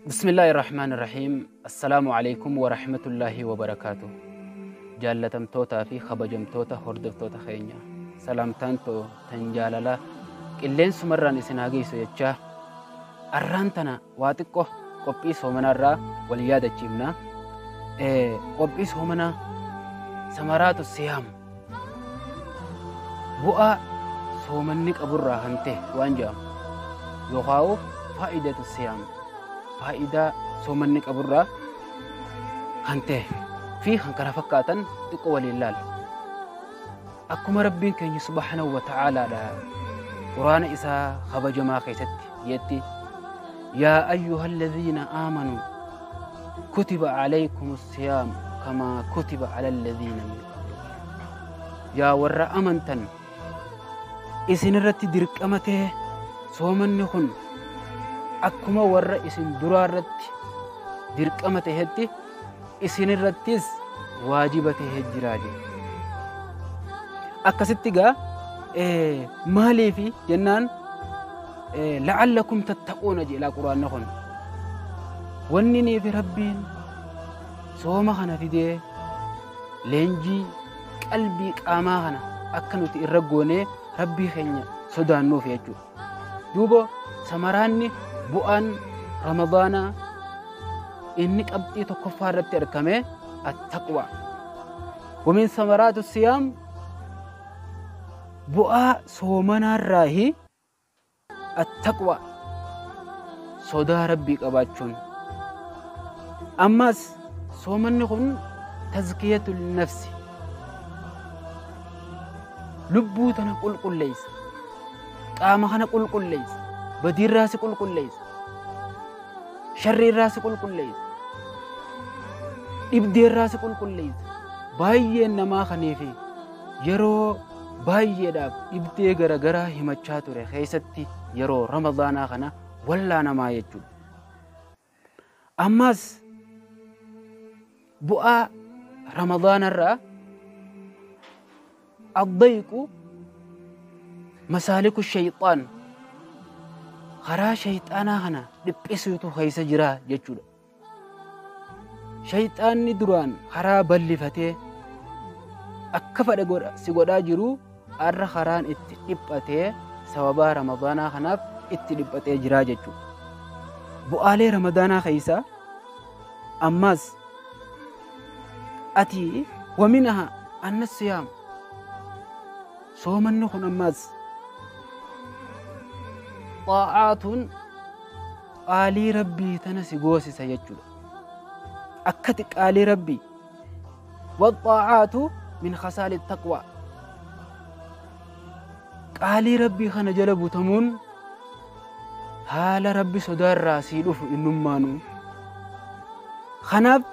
بسم الله الرحمن الرحيم. السلام عليكم ورحمة الله وبركاته. جالتم توتا في خبجم توتا هردف توتا خينيا سلام تانتو تنجاللا قلين سمران اسناغي سيجا أرانتنا واتقو قبئي سومنا را واليادة جيمنا قبئي سومنا سمرات السيام بؤا سومنك أبو الراهنته وانجام يخاو فائدة السيام فائدة سومنك أبو الراهنته في خنكرا فكاتا تقوى لله أكما ربين كان سبحانه وتعالى قرآن إسا خبج ما خيست يتي يا أيها الذين آمنوا كتب عليكم الصيام كما كتب على الذين من قبلكم يا ور أمنتن إسن رت درك أمته سومن نخن أكما ور إسن درارت درك أمته هتي إسن الرتيس واجبته الجراجي أكستيغا مالي في جنان لعلكم تتقون جي لا قرآن نخن ونني في ربين سوما خنا في دي لنجي قلبي قاما خنا أكنوت إرقوني ربي خيني سودان نو في يجو دوبو سمراني بؤان رمضانا إنك أبتي تكفارة تركمي التقوى ومن ثمرات الصيام بؤا سومنا الراهي التقوى صدا ربي قباتشون أماس سومن نخون تزكية النفس لبوتنا قل ليس قامخنا قل ليس بدير راس قل ليس شر راس قل ليس إبدير راس قل ليس باية نما خنيفي يرو باية داب إبدي غرغرا همچاتو ري خيستي يرو رمضانا خنا ولا نما يجو أماس بؤا رمضان الرا الضيق مسالك الشيطان خرا شيطانا خنا دبسيتو خيس جرا يجو شيطان ندران خرا بلفتي أكفر سيغودا جرو أر خران اتدبته سبب رمضان خناف اتدبته جرا يجو بؤالي رمضان خيسا أماس أتي ومنها أن الصيام صوما نخن أماس طاعات آلي ربي تنسي قوسي سيجل أكتك آلي ربي والطاعات من خصال التقوى آلي ربي خنا جلبو تمون هال ربي صدار راسي لفو إنمانو خناب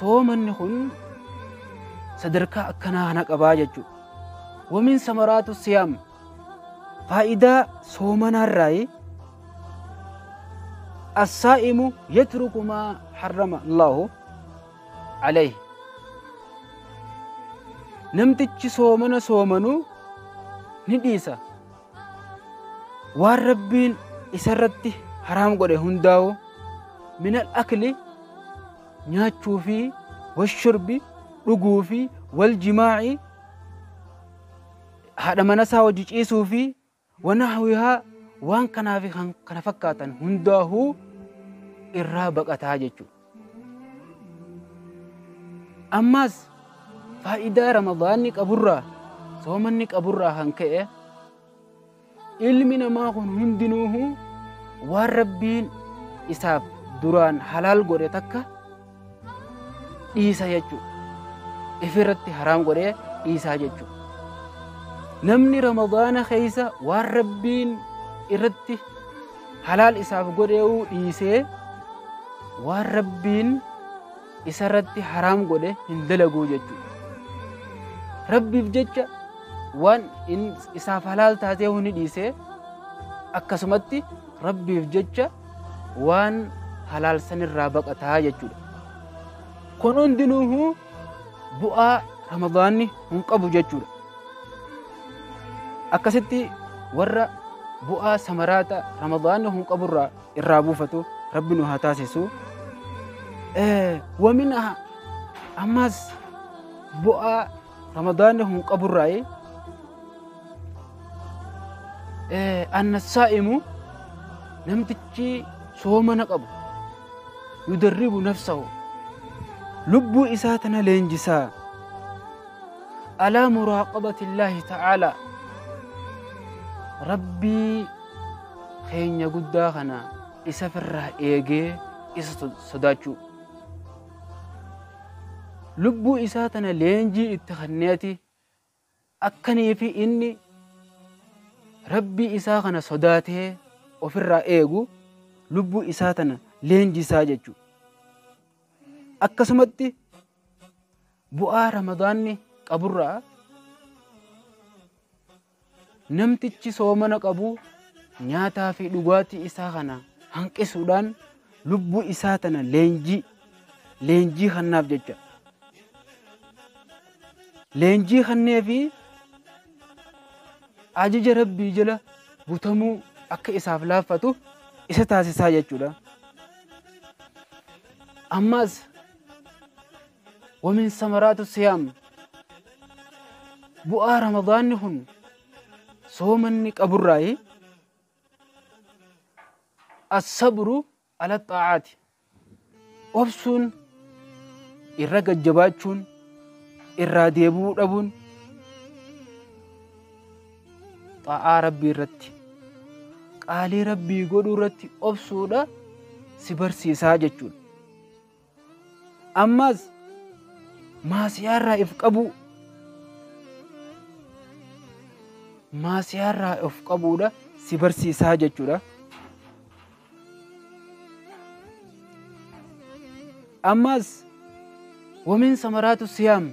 صوما نخن صدركا أكنا هناك أباججو ومن ثمرات الصيام فائدة صومنا الرأي الصائم يترك ما حرم الله عليه نمتج صومنا صومنو نديسا والربين إسرته حرام قد هنداو من الأكل نياتشو في والشرب رقوفي والجماع هذا منسا وجيسو في ونحوها وان كان في كان فكاتا هنداه إرابك أتاججو أماس فائدة رمضانك أبرا صومنك أبرا هنكئ علمنا ما هن هندنوه والربين إساب دران حلال غوريتك إيسا يجو إفرت حرام غوري إيسا يجو نمني رمضان خيسا والربين إرتي حلال إساب غوريو إيسا والربين إسرتي حرام غوري هندلقو يجو ربي بججة وان إن إساف حلال تاتيه نديسه أكسمتي ربي بججة وان حلال سن الرابق أتاججو كونون دينوه بؤا رمضاني منقبو ججو أكستي ورّا bu'aa samaraata ramadaanni hun qaburraa irraa buufatu rabbi nu haa taasisu. Waminaa ammas bu'aa ramadaanni hun qaburraa anna saa'imu namtichi soomana qabu yudarribu nafsahu lubbuu isaa tana leenjisaa alaa muraaqabati illaahi ta'aalaa rabbii keenya guddaa kana isa firraa eegee isa sodaachuu lubbuu isaa tana leenjii itti kenneeti akkanii fi inni rabbii isaa kana sodaatee ofirraa eegu lubbuu isaa tana leenjisaa jechuu. Akkasumatti bu'aa ramadaanni qaburraa namtichi soomana qabu nyaataa fi dhugaatii isaa kana hanqisuudhaan lubbuu isaa tana leenjii kennaaf jecha. Leenjii kennee fi ajaja rabbii jala butamuu akka isaaf laaffatu isa taasisaa jechuudha. Ammas wamin samaraatu siyaam bu'aa ramadaanni kun soomanni qaburraa as-sabru ala xaa'aati obsuun irra gajjabaachuun irraa deebuu dhabuun xaa'aa rabbii irratti qaalii rabbii godhuu irratti obsuudha si barsiisaa jechuudha. Ammas maasiyaarraa if qabuu maasiyaarraa of qabuudha si barsiisaa jechuudha. Ammas wamin samaraatu siyaam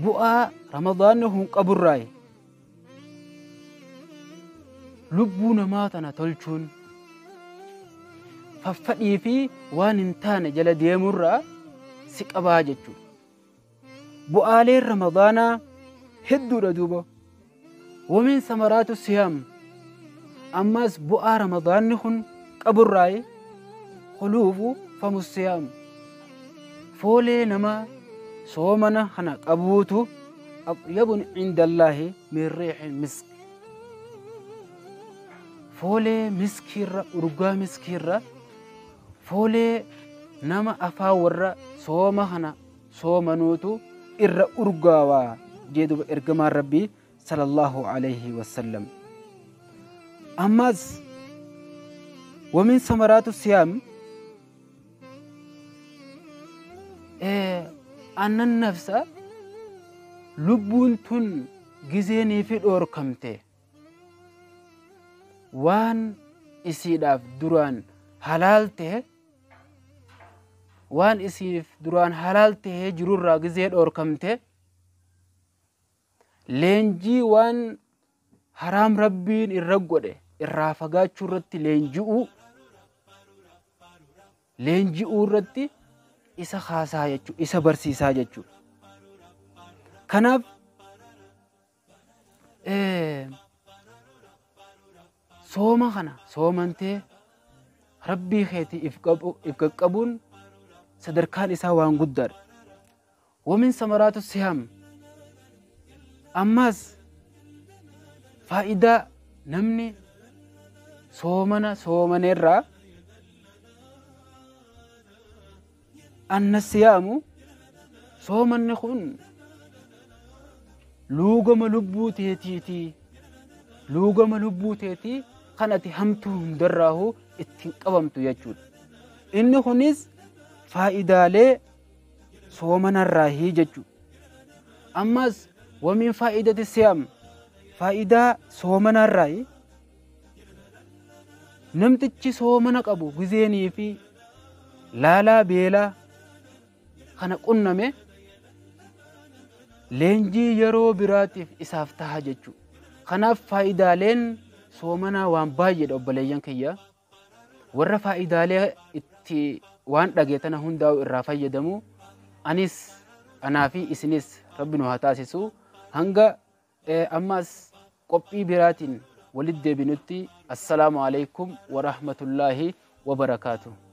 bu'aa ramadaanni hun qaburraa lubbuu namaa tana tolchuun faffadhii fi waan hin taane jala deemurraa si qabaa jechuudha. Bu'aaleen ramadaanaa hedduudha duuba. Wamin samaraatu siyaam ammas bu'aa ramadaanni kun qaburraa khuluufu famu siyaam foolee namaa soomana kana qabuutu atyabun indallaahi min riixi misk foolee miskiirra urgaa miskiirra foolee nama afaa warra sooma kana soomanuutu irra urgaawaa jedhuba ergamaan rabbii sallallahu alayhi wasallam. Ammas wamin samaraatu siyaam annan nafsa lubbuun tun gizeenii fi dhoorkamte waan isiidhaaf duraan halaal ta'e waan isiif duraan halaal ta'e jirurraa gizee dhoorkamte leenjii waan haraam rabbiin irra godhe irraa fagaachuu irratti leenji'uu irratti isa haasaa jechuu isa barsiisaa jechuu. Kanaaf sooma kana soomantee rabbii keetii if qaqqabuun sadarkaan isaa waan guddaadha. Wamin samaraatu siyaam ammas faayidaa namni soomaneerraa anna siyaamu soomanni kun luugama lubbuu teetii kan ati hamtuu hundarraahu ittiin qabamtu jechuudha. Inni kunis faayidaalee soomanarraahii jechuudha. Ammas wamin faayidati siyaam faayidaa soomanarraahi namtichi soomana qabu gizeenii fi laalaa beelaa kana qunname leenjii yeroo biraatiif isaaf taha jechuudha. Kanaaf faayidaaleen soomanaa waan baay'eedha obboleeyyan kiyya. Warra faayidaalee itti waan dhageetana hundaa'u irraa fayyadamu anaa fi isinis rabbi nu haa taasisu. Hanga ammas qophii biraatiin walitti deebinutti assalaamu alaykum wa rahmatullaahi wa barakaatuh.